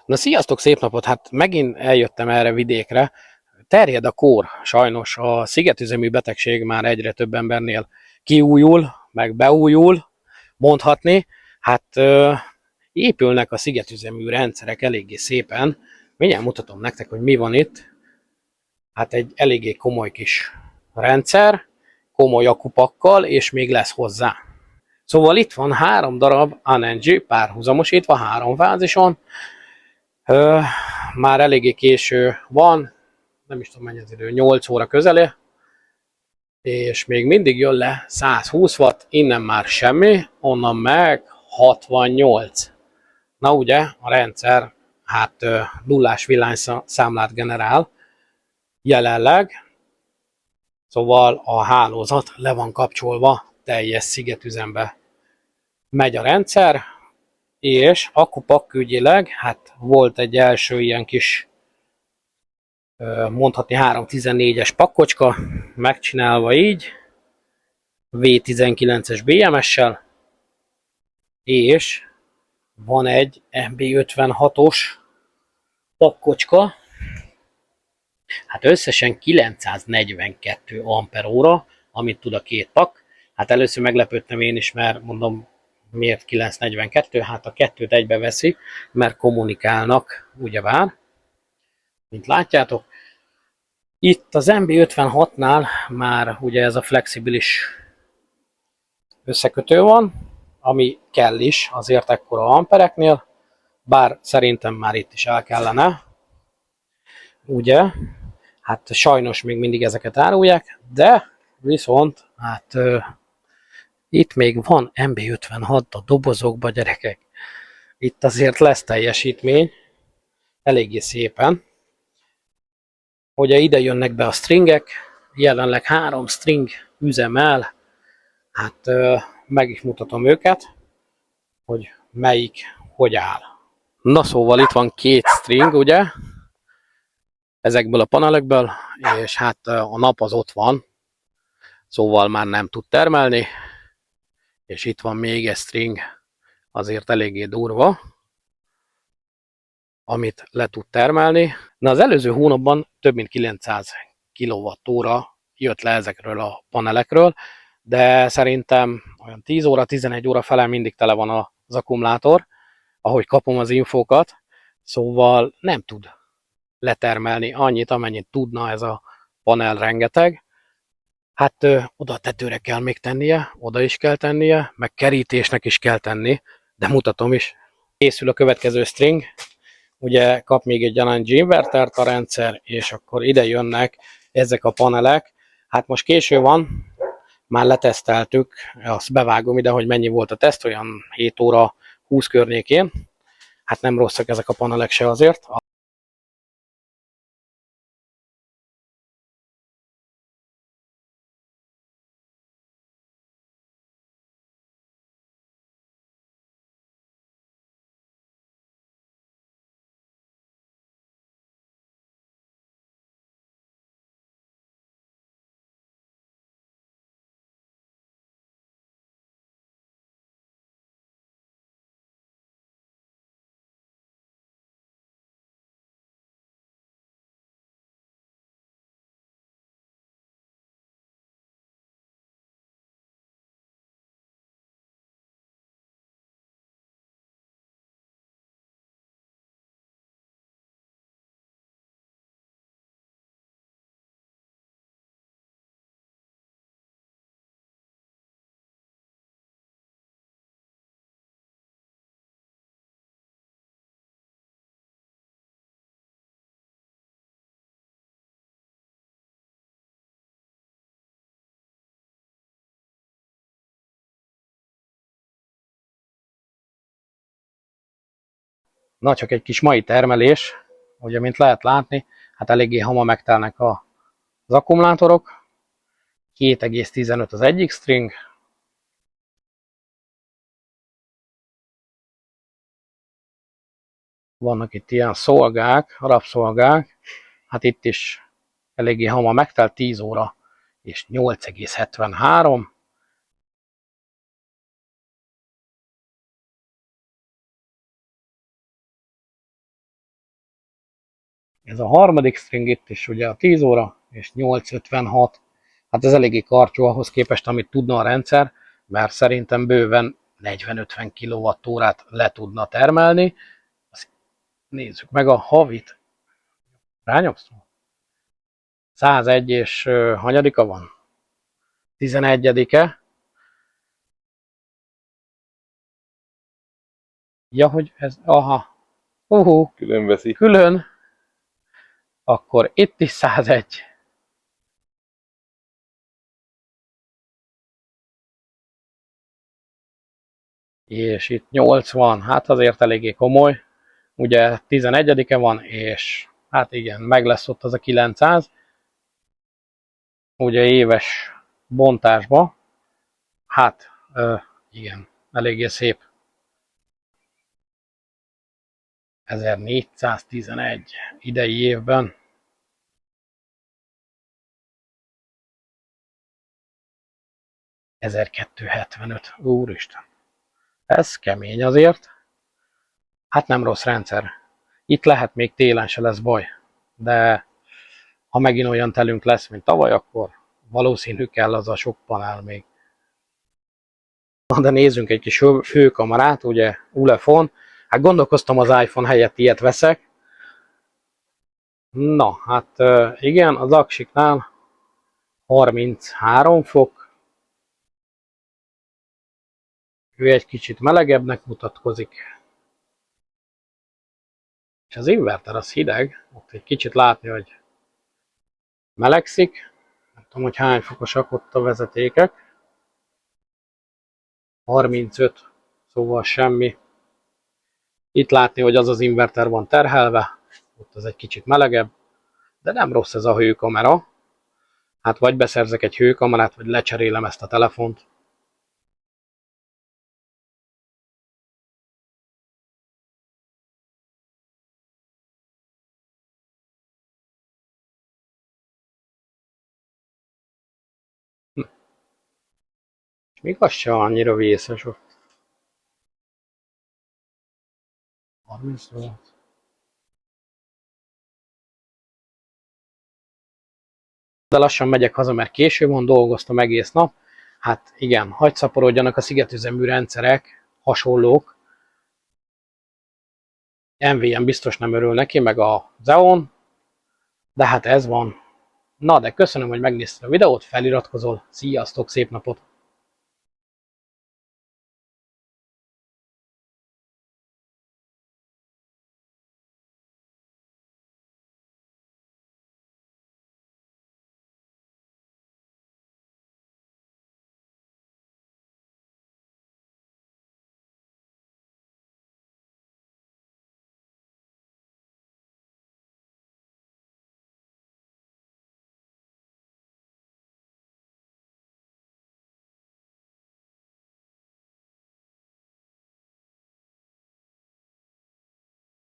Na sziasztok, szép napot! Hát megint eljöttem erre vidékre. Terjed a kór, sajnos a szigetüzemű betegség már egyre több embernél kiújul, meg beújul, mondhatni. Hát épülnek a szigetüzemű rendszerek eléggé szépen. Mindjárt mutatom nektek, hogy mi van itt. Hát egy eléggé komoly kis rendszer, komoly akupakkal, és még lesz hozzá. Szóval itt van 3 darab ANG párhuzamosítva 3 fázison. Már eléggé késő van, nem is tudom mennyi az idő, 8 óra közeli, és még mindig jön le 120 watt, innen már semmi, onnan meg 68. Na ugye, a rendszer hát nullás villanyszámlát generál jelenleg, szóval a hálózat le van kapcsolva, teljes szigetüzembe megy a rendszer, és akkupakkügyileg, hát volt egy első ilyen kis mondhatni 314-es pakkocska, megcsinálva így, V19-es BMS-sel, és van egy MB56-os pakkocska, hát összesen 942 amperóra, amit tud a két pak. Hát először meglepődtem én is, mert mondom, miért 942? Hát a kettőt egybe veszi, mert kommunikálnak, ugyebár, mint látjátok. Itt az MB56-nál már ugye ez a flexibilis összekötő van, ami kell is azért ekkora ampereknél, bár szerintem már itt is el kellene, ugye, hát sajnos még mindig ezeket árulják, de viszont hát itt még van MB56 a dobozokba, gyerekek. Itt azért lesz teljesítmény, eléggé szépen. Ugye ide jönnek be a stringek, jelenleg 3 string üzemel, hát meg is mutatom őket, hogy melyik hogy áll. Na szóval itt van 2 string, ugye, ezekből a panelekből, és hát a nap az ott van, szóval már nem tud termelni, és itt van még egy string, azért eléggé durva, amit le tud termelni. Na az előző hónapban több mint 900 kWh jött le ezekről a panelekről, de szerintem olyan 10 óra, 11 óra fele mindig tele van az akkumulátor, ahogy kapom az infókat, szóval nem tud letermelni annyit, amennyit tudna ez a panel rengeteg. Hát oda a tetőre kell még tennie, oda is kell tennie, meg kerítésnek is kell tenni, de mutatom is. Készül a következő string, ugye kap még egy Anand invertert a rendszer, és akkor ide jönnek ezek a panelek. Hát most késő van, már leteszteltük, azt bevágom ide, hogy mennyi volt a teszt, olyan 7 óra 20 környékén. Hát nem rosszak ezek a panelek se azért. Na, csak egy kis mai termelés, ugye, mint lehet látni, hát eléggé hamar megtelnek az akkumulátorok. 2,15 az egyik string, vannak itt ilyen szolgák, rabszolgák, hát itt is eléggé hamar megtelt, 10 óra és 8,73. Ez a harmadik string itt is ugye a 10 óra és 8:56. Hát ez eléggé karcsú ahhoz képest, amit tudna a rendszer, mert szerintem bőven 40-50 kWh-t le tudna termelni. Azt nézzük meg a havit. Rányomszom? 101 és hanyadika van? 11-e. Ja, hogy ez, aha. Külön veszi. Külön. Akkor itt is 101. És itt 80, hát azért eléggé komoly. Ugye 11-e van, és hát igen, meg lesz ott az a 900. Ugye éves bontásba. Hát, igen, eléggé szép. 1411 idei évben. 1275. Úristen. Ez kemény azért. Hát nem rossz rendszer. Itt lehet még télen se lesz baj. De ha megint olyan telünk lesz, mint tavaly, akkor valószínű kell az a sok panel még. Na, de nézzünk egy kis főkamerát, ugye Ulefone. Hát gondolkoztam az iPhone helyett ilyet veszek. Na, hát igen, az aksiknál 33 fok. Ő egy kicsit melegebbnek mutatkozik. És az inverter az hideg, ott egy kicsit látni, hogy melegszik. Nem tudom, hogy hány fokosak ott a vezetékek. 35, szóval semmi. Itt látni, hogy az az inverter van terhelve, ott az egy kicsit melegebb, de nem rossz ez a hőkamera. Hát vagy beszerzek egy hőkamerát, vagy lecserélem ezt a telefont. És még az se annyira vészes ott. 38. De lassan megyek haza, mert késő van, dolgoztam egész nap. Hát igen, hadd szaporodjanak a szigetüzemű rendszerek, hasonlók. NVM biztos nem örül neki, meg a Xeon, de hát ez van. Na, de köszönöm, hogy megnézted a videót, feliratkozol. Sziasztok, szép napot!